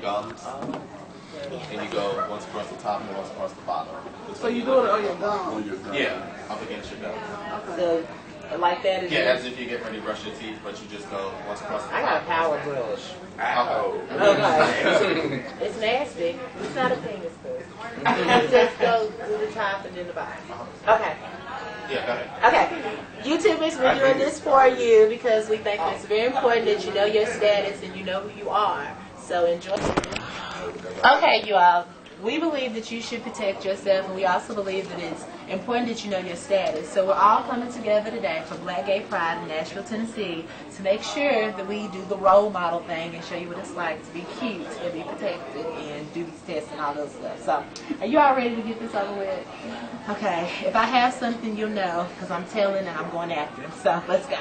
gums. And you go once across the top and once across the bottom. So you do it on your gums? Yeah, up against your gums. Okay. So, like that is Yeah, as if you get ready to brush your teeth, but you just go once across the top. I got a power brush. Oh. Okay. It's nasty. It's not a penis first. You just go to the top and then the bottom. Okay. Yeah, go ahead. Okay. YouTubers, we're doing this for you because we think it's very important that you know your status and you know who you are. So enjoy. Okay, you all. We believe that you should protect yourself, and we also believe that it's important that you know your status. So we're all coming together today for Black Gay Pride in Nashville, Tennessee, to make sure that we do the role model thing and show you what it's like to be cute and be protected and do these tests and all those stuff. So, are you all ready to get this over with? Okay, if I have something, you'll know, because I'm telling and I'm going after him. So, let's go.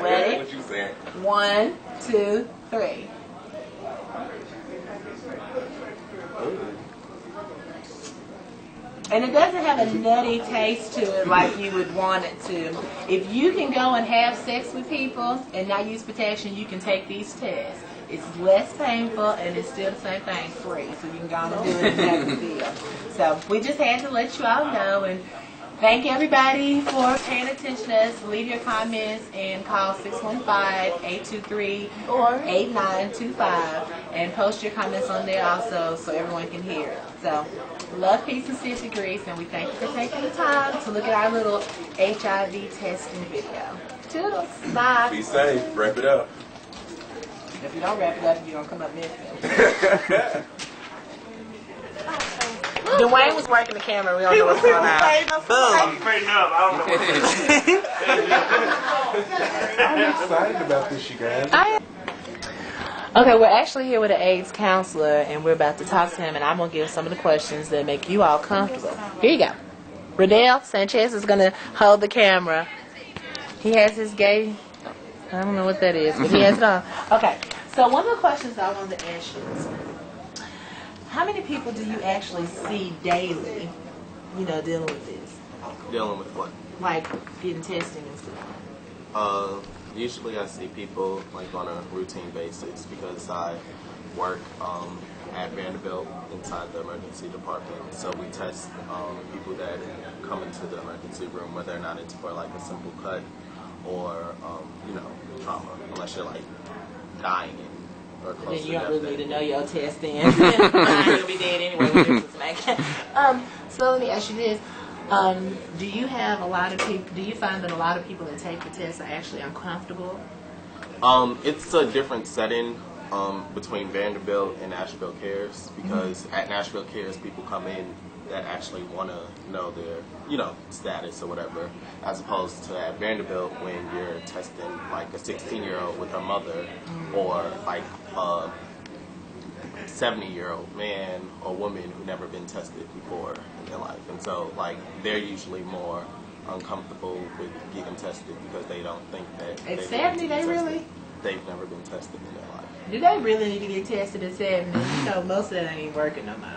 Ready? What you saying? 1, 2, 3. And it doesn't have a nutty taste to it like you would want it to. If you can go and have sex with people and not use protection, you can take these tests. It's less painful and it's still the same thing, free. So you can go and do it and have the deal. So we just had to let you all know, and thank everybody for paying attention to us. Leave your comments and call 615-823-8925 and post your comments on there also so everyone can hear it. So, love, peace, and 6 degrees, and we thank you for taking the time to look at our little HIV testing video. Toodles. Bye. Be safe. Wrap it up. If you don't wrap it up, you're going to come up missing. Dwayne was working the camera. We don't know what's going on. I'm fading up. I don't know. I'm excited about this, you guys. Okay, we're actually here with an AIDS counselor, and we're about to talk to him, and I'm going to give some of the questions that make you all comfortable. Here you go. Rodell Sanchez is going to hold the camera. He has his gay, I don't know what that is, but he has it on. Okay, so one of the questions I wanted to ask you is, how many people do you actually see daily, you know, dealing with this? Dealing with what? Like getting testing and stuff. Usually I see people like on a routine basis because I work at Vanderbilt inside the emergency department. So we test people that come into the emergency room, whether or not it's for like a simple cut or, you know, trauma, unless you're like dying or close Then to you death. don't really need to know your test then. You'll be dead anyway when this is back. So let me ask you this. Do you have a lot of people, do you find that a lot of people that take the test are actually uncomfortable? It's a different setting between Vanderbilt and Nashville Cares because at Nashville Cares people come in that actually want to know their, you know, status or whatever, as opposed to at Vanderbilt when you're testing like a 16-year-old with her mother or like a 70-year-old man or woman who never been tested before in their life. And so like they're usually more uncomfortable with getting tested because they don't think that At 70, they really? They've never been tested in their life. Do they really need to get tested at 70? You know, most of that ain't working no more.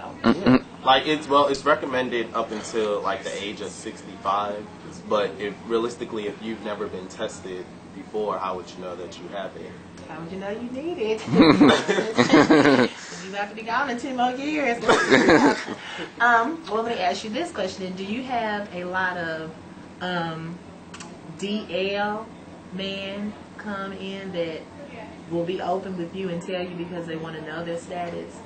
Like it's recommended up until like the age of 65, but realistically, if you've never been tested before, how would you know that you have it? How would you know you need it? You have to be gone in 2 more years. Well, let me ask you this question. Do you have a lot of DL men come in that will be open with you and tell you because they want to know their status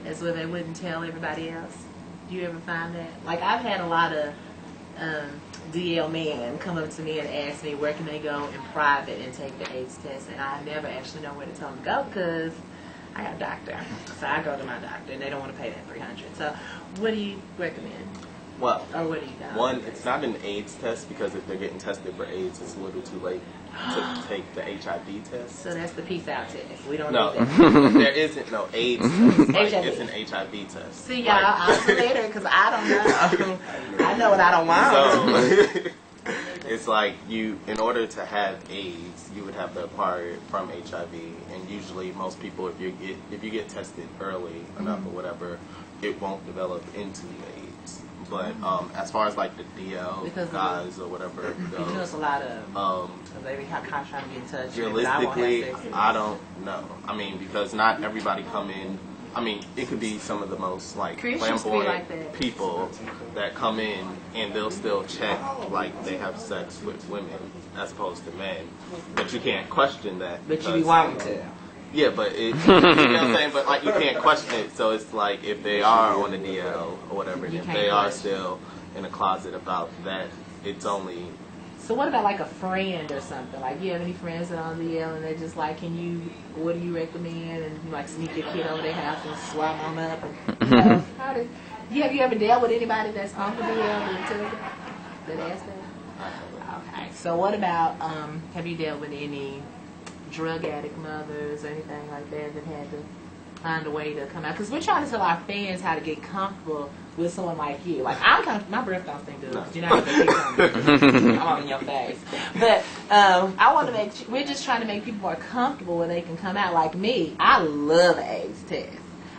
as well they wouldn't tell everybody else? Do you ever find that? Like, I've had a lot of DL men come up to me and ask me where can they go in private and take the AIDS test, and I never actually know where to tell them to go because I got a doctor. So I go to my doctor and they don't want to pay that $300. So what do you recommend? Well, Or what do you know? one, it's not an AIDS test because if they're getting tested for AIDS, it's a little too late to take the HIV test. So that's the peace out test. We don't No, need that. there isn't no AIDS test. Like, HIV. it's an HIV test. See, y'all, I'll see later because I don't know. I know what I don't want. So, it's like in order to have AIDS, you would have to acquire it from HIV, and usually most people, if you get tested early enough or whatever, it won't develop into AIDS. But as far as like the DL guys or whatever, you know, it's a lot of they be trying to get in touch. Realistically, I don't know. I mean, because not everybody come in. I mean, it could be some of the most like flamboyant people that come in and they'll still check like they have sex with women as opposed to men. But you can't question that. But you be wanting to. Yeah, but you know what I'm saying? But like you can't question it. So it's like if they are on the DL or whatever, and if they are still in a closet about that, it's only. So what about like a friend or something? Like, you have any friends that are on DL and they're just like, what do you recommend? And you like sneak your kid over their house and swap them up. And, have you ever dealt with anybody that's on the DL that asked that? Okay. So what about, have you dealt with any drug addict mothers or anything like that that had to find a way to come out? Because we're trying to tell our fans how to get comfortable with someone like you. Like, I'm comfortable. My breath don't stink good. Because you're not going to get comfortable. I'm all in your face. But I want to we're just trying to make people more comfortable where they can come out. Like me, I love an AIDS test.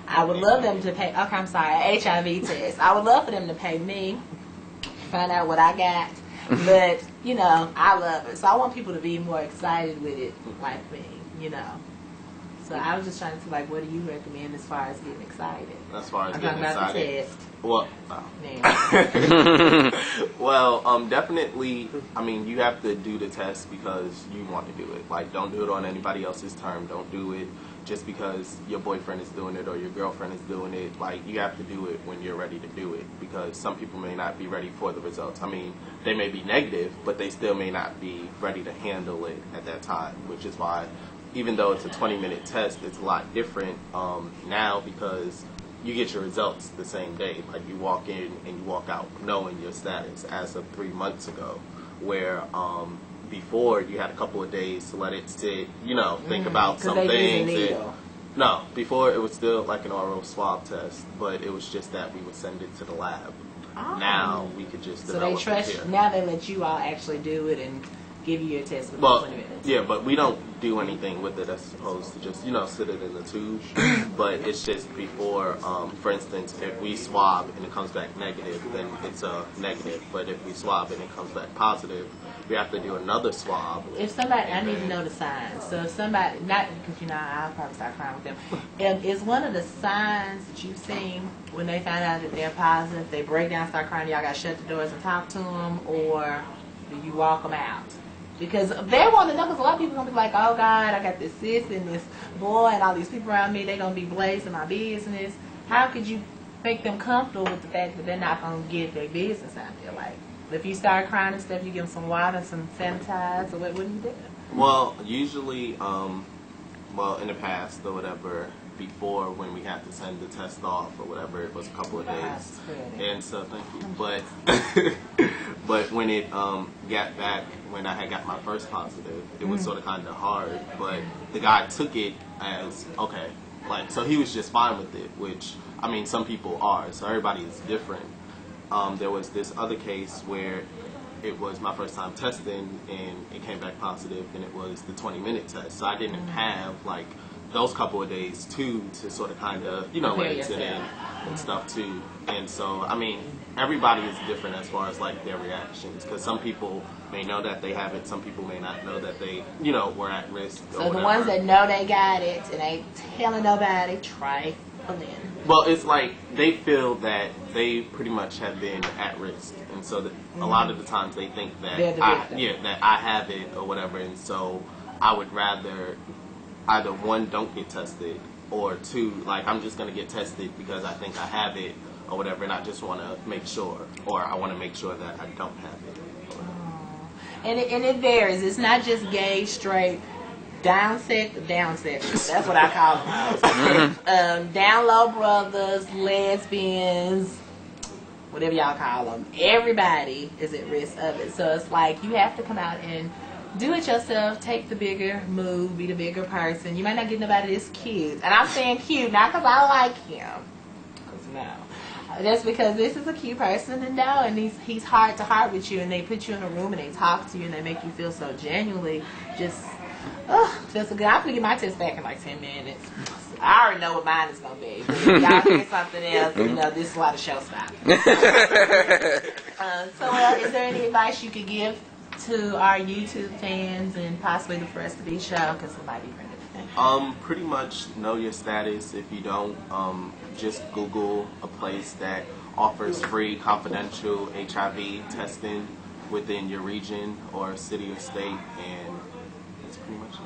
I would love them to pay, okay, I'm sorry, an HIV test. I would love for them to pay me, find out what I got. But, you know, I love it. So I want people to be more excited with it like me, you know. So I was just trying to see, like, what do you recommend as far as getting excited? As far as I'm getting talking excited? About the test. Well, well, definitely, I mean, you have to do the test because you want to do it. Like, don't do it on anybody else's term. Don't do it just because your boyfriend is doing it or your girlfriend is doing it. Like, you have to do it when you're ready to do it because some people may not be ready for the results. I mean, they may be negative, but they still may not be ready to handle it at that time, which is why even though it's a 20-minute test, it's a lot different now because you get your results the same day. Like you walk in and you walk out knowing your status as of 3 months ago, where before you had a couple of days to let it sit, you know, think about some things. No, before it was still like an oral swab test, but it was just that we would send it to the lab. Oh. Now we could just develop so they trust it here. Now they let you all actually do it and give you your test within 20 minutes. Yeah, but we don't do anything with it as opposed to just, you know, sit it in the tube. But it's just before, for instance, if we swab and it comes back negative, then it's a negative. But if we swab and it comes back positive, we have to do another swab. If somebody, I need to know the signs. So if somebody, not because, you know, I'll probably start crying with them. Is one of the signs that you've seen when they find out that they're positive, they break down, start crying, y'all got to shut the doors and talk to them, or do you walk them out? Because they want to know, because a lot of people are going to be like, oh, God, I got this sis and this boy and all these people around me. They're going to be blazing my business. How could you make them comfortable with the fact that they're not going to get their business out there? Like, if you start crying and stuff, you give them some water and some sanitizer, what do you do? Well, usually, well, in the past or whatever, before when we had to send the test off or whatever, it was a couple of days. And so, thank you. But but when it got back, when I had got my first positive, it was sort of kind of hard. But the guy took it as, okay, like, so he was just fine with it, which, I mean, some people are, so everybody is different. There was this other case where it was my first time testing and it came back positive, and it was the 20-minute test. So I didn't have, like, those couple of days too to sort of kind of, you know, let it sit in and stuff too. And so, I mean, everybody is different as far as like their reactions, because some people may know that they have it, some people may not know that they, you know, were at risk. So the ones that know they got it and ain't telling nobody, trifling. Well, it's like they feel that they pretty much have been at risk, and so that a lot of the times they think that that I have it or whatever, and so I would rather either one, don't get tested, or two, like, I'm just going to get tested because I think I have it or whatever, and I just want to make sure, or I want to make sure that I don't have it. And it varies. It's not just gay, straight, down sectors. That's what I call them. Down low brothers, lesbians, whatever y'all call them. Everybody is at risk of it. So it's like you have to come out and do it yourself, take the bigger move, be the bigger person. You might not get nobody that's cute. And I'm saying cute, not because I like him. Because no. That's because this is a key person to know, and he's heart to heart with you, and they put you in a room and they talk to you and they make you feel so genuinely just so good. I'm gonna get my test back in like 10 minutes. I already know what mine is gonna be. But if y'all hear something else, you know, this is why the show stopped. Is there any advice you could give to our YouTube fans and possibly the FORRESTA B show? Because it might be pretty different. Pretty much know your status. If you don't, just Google a place that offers free confidential HIV testing within your region or city or state, and that's pretty much it.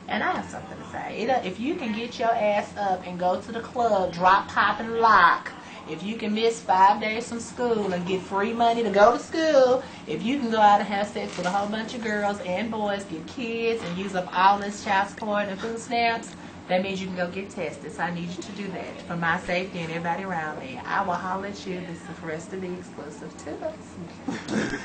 And I have something to say. If you can get your ass up and go to the club, drop, pop, and lock, if you can miss 5 days from school and get free money to go to school, if you can go out and have sex with a whole bunch of girls and boys, get kids, and use up all this child support and food stamps, that means you can go get tested. So I need you to do that for my safety and everybody around me. I will holler at you. This is FORRESTA B exclusive to us.